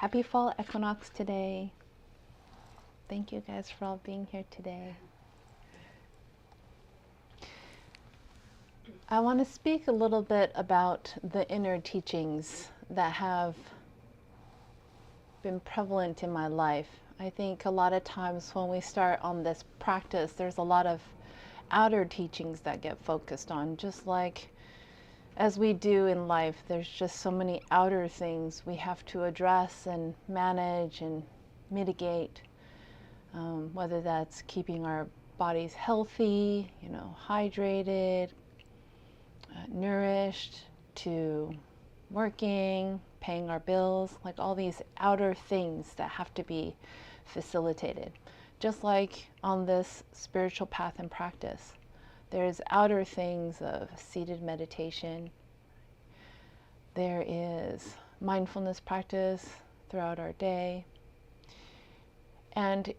Happy fall equinox today. Thank you guys for all being here today. I want to speak a little bit about the inner teachings that have been prevalent in my life. I think a lot of times when we start on this practice, there's a lot of outer teachings that get focused on, just like as we do in life. There's just so many outer things we have to address and manage and mitigate, whether that's keeping our bodies healthy, hydrated, nourished, to working, paying our bills, like all these outer things that have to be facilitated. Just like on this spiritual path and practice, there's outer things of seated meditation. There is mindfulness practice throughout our day. And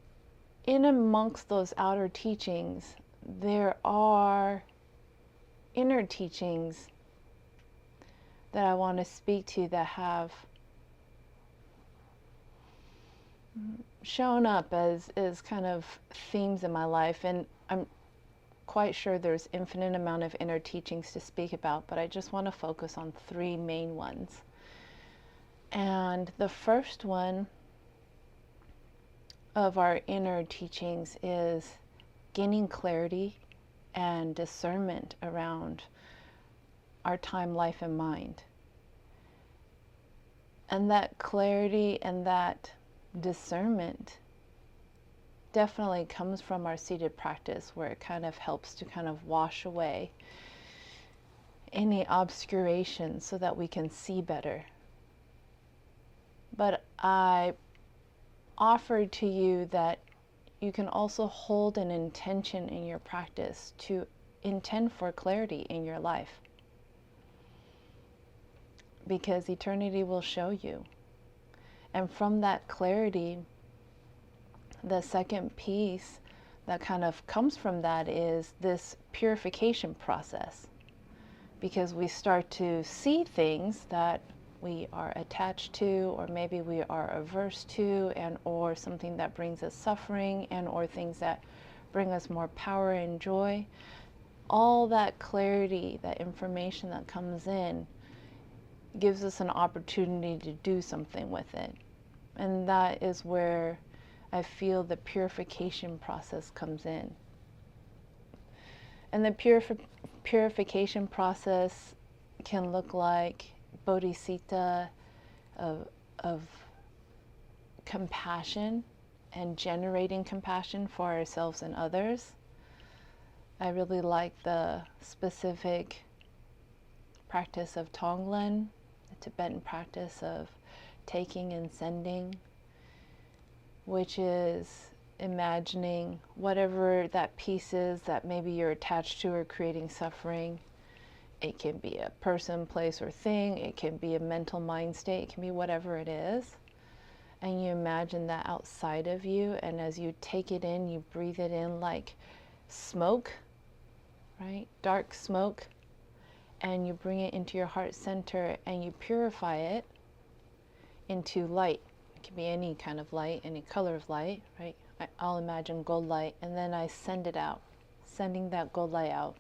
in amongst those outer teachings, there are inner teachings that I want to speak to that have shown up as kind of themes in my life. And I'm quite sure there's infinite amount of inner teachings to speak about, but I just want to focus on three main ones. And the first one of our inner teachings is gaining clarity and discernment around our time, life, and mind. And that clarity and that discernment definitely comes from our seated practice, where it kind of helps to kind of wash away any obscuration so that we can see better. But I offer to you that you can also hold an intention in your practice to intend for clarity in your life, because eternity will show you. And from that clarity, the second piece that kind of comes from that is this purification process, because we start to see things that we are attached to, or maybe we are averse to, and or something that brings us suffering, and or things that bring us more power and joy. All that clarity, that information that comes in, gives us an opportunity to do something with it. And that is where I feel the purification process comes in. And the purification process can look like bodhicitta of compassion and generating compassion for ourselves and others. I really like the specific practice of Tonglen, the Tibetan practice of taking and sending, which is imagining whatever that piece is that maybe you're attached to or creating suffering. It can be a person, place, or thing. It can be a mental mind state. It can be whatever it is. And you imagine that outside of you, and as you take it in, you breathe it in like smoke, right? Dark smoke. And you bring it into your heart center and you purify it into light. It can be any kind of light, any color of light, right? I'll imagine gold light, and then I send it out, sending that gold light out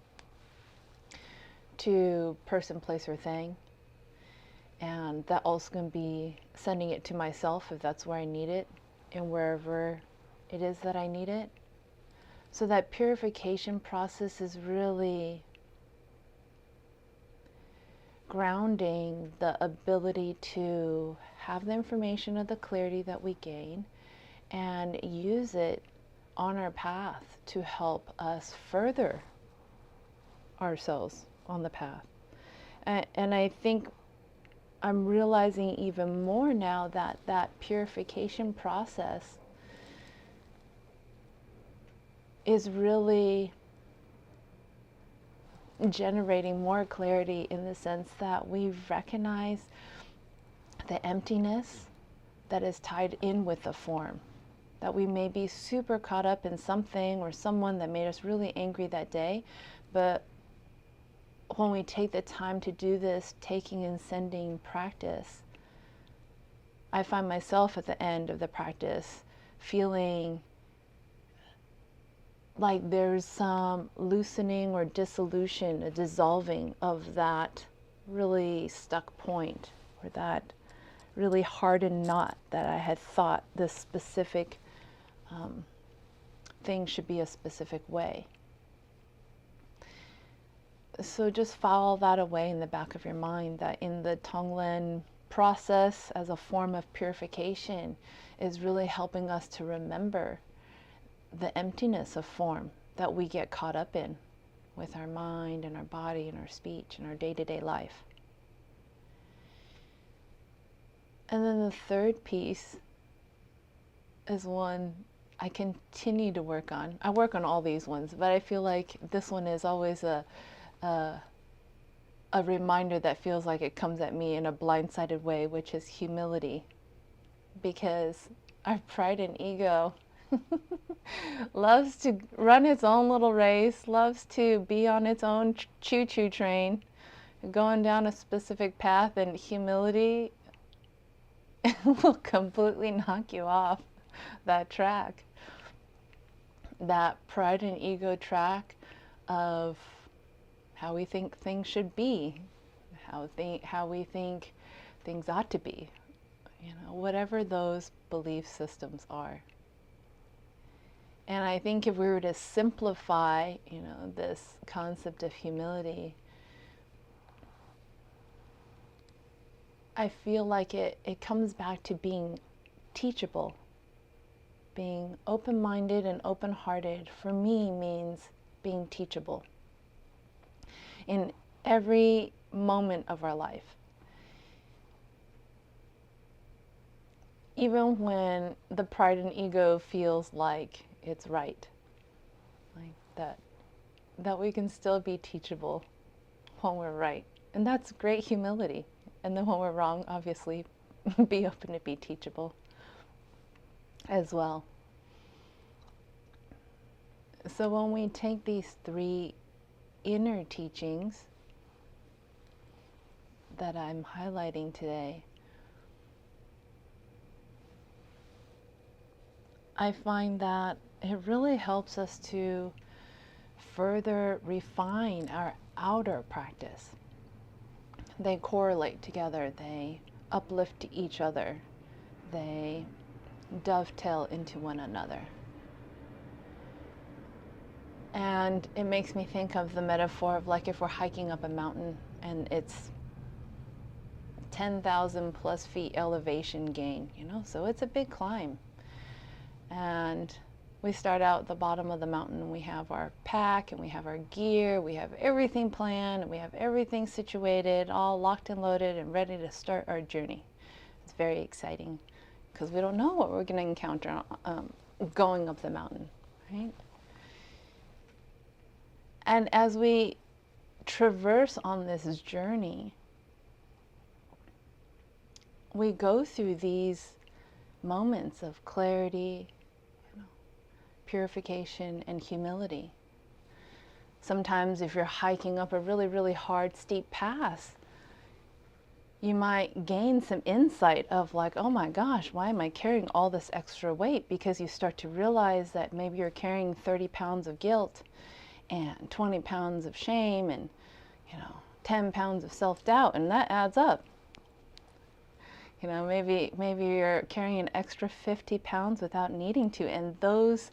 to person, place, or thing. And that also can be sending it to myself if that's where I need it, and wherever it is that I need it. So that purification process is really grounding the ability to have the information of the clarity that we gain and use it on our path to help us further ourselves on the path. And I think I'm realizing even more now that that purification process is really generating more clarity, in the sense that we recognize the emptiness that is tied in with the form. That we may be super caught up in something or someone that made us really angry that day, but when we take the time to do this taking and sending practice, I find myself at the end of the practice feeling like there's some loosening or dissolution, a dissolving of that really stuck point, or that really hardened knot that I had thought this specific thing should be a specific way. So just file that away in the back of your mind, that in the Tonglen process as a form of purification is really helping us to remember the emptiness of form that we get caught up in with our mind and our body and our speech and our day-to-day life. And then the third piece is one I continue to work on. I work on all these ones, but I feel like this one is always a reminder that feels like it comes at me in a blindsided way, which is humility. Because our pride and ego loves to run its own little race, loves to be on its own choo-choo train, going down a specific path, and humility will completely knock you off that track. That pride and ego track of how we think things should be, how we think things ought to be, whatever those belief systems are. And I think if we were to simplify, this concept of humility, I feel like it comes back to being teachable. Being open-minded and open-hearted, for me, means being teachable in every moment of our life. Even when the pride and ego feels like it's right, like that we can still be teachable when we're right. And that's great humility. And then when we're wrong, obviously, be open to be teachable as well. So when we take these three inner teachings that I'm highlighting today, I find that it really helps us to further refine our outer practice. They correlate together, they uplift each other, they dovetail into one another. And it makes me think of the metaphor of like if we're hiking up a mountain and it's 10,000 plus feet elevation gain, so it's a big climb. And we start out at the bottom of the mountain, we have our pack and we have our gear, we have everything planned, and we have everything situated, all locked and loaded and ready to start our journey. It's very exciting because we don't know what we're going to encounter going up the mountain, right? And as we traverse on this journey, we go through these moments of clarity, purification, and humility. Sometimes if you're hiking up a really, really hard, steep path, you might gain some insight of like, oh my gosh, why am I carrying all this extra weight? Because you start to realize that maybe you're carrying 30 pounds of guilt and 20 pounds of shame and 10 pounds of self-doubt, and that adds up. Maybe you're carrying an extra 50 pounds without needing to, and those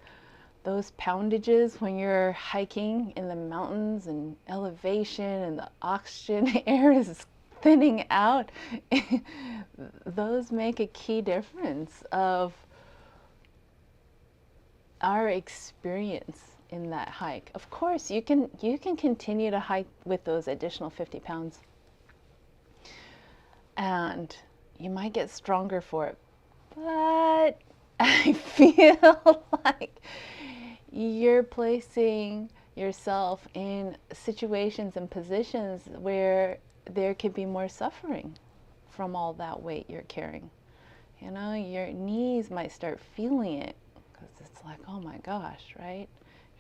poundages when you're hiking in the mountains and elevation and the oxygen air is thinning out, those make a key difference of our experience in that hike. Of course, you can continue to hike with those additional 50 pounds and you might get stronger for it, but I feel like you're placing yourself in situations and positions where there could be more suffering from all that weight you're carrying. Your knees might start feeling it because it's like, oh my gosh, right?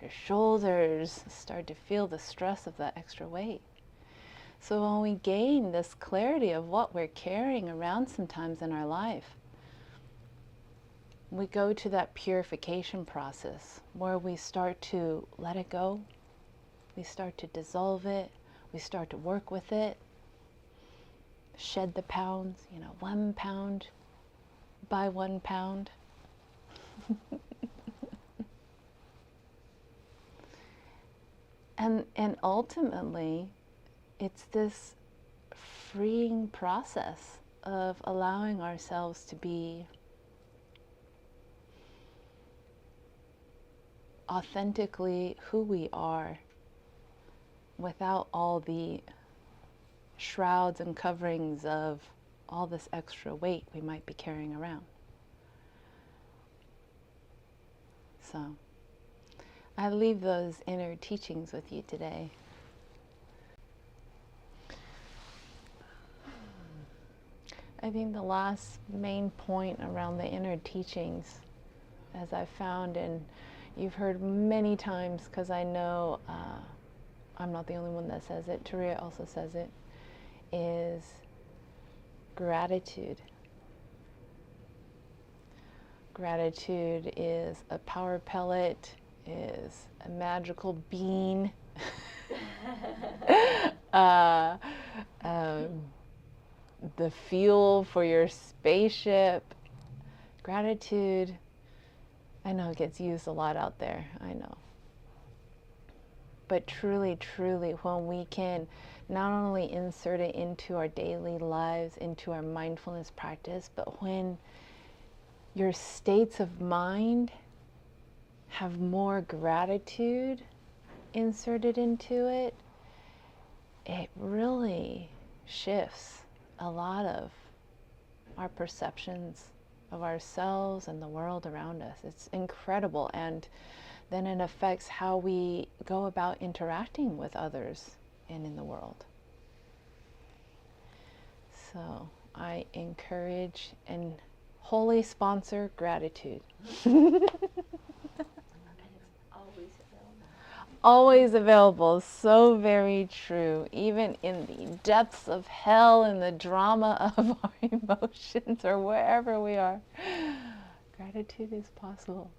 Your shoulders start to feel the stress of that extra weight. So when we gain this clarity of what we're carrying around sometimes in our life, we go to that purification process where we start to let it go, we start to dissolve it, we start to work with it, shed the pounds, 1 pound by 1 pound. And ultimately, it's this freeing process of allowing ourselves to be authentically who we are without all the shrouds and coverings of all this extra weight we might be carrying around. So I leave those inner teachings with you today. I think the last main point around the inner teachings, as I've found, and you've heard many times, because I know I'm not the only one that says it, Turiya also says it, is gratitude. Gratitude is a power pellet, is a magical bean. The fuel for your spaceship. Gratitude, I know it gets used a lot out there, I know. But truly, truly, when we can not only insert it into our daily lives, into our mindfulness practice, but when your states of mind have more gratitude inserted into it, it really shifts a lot of our perceptions of ourselves and the world around us. It's incredible, and then it affects how we go about interacting with others and in the world. So I encourage and wholly sponsor gratitude. Always available. So very true. Even in the depths of hell and the drama of our emotions or wherever we are, gratitude is possible.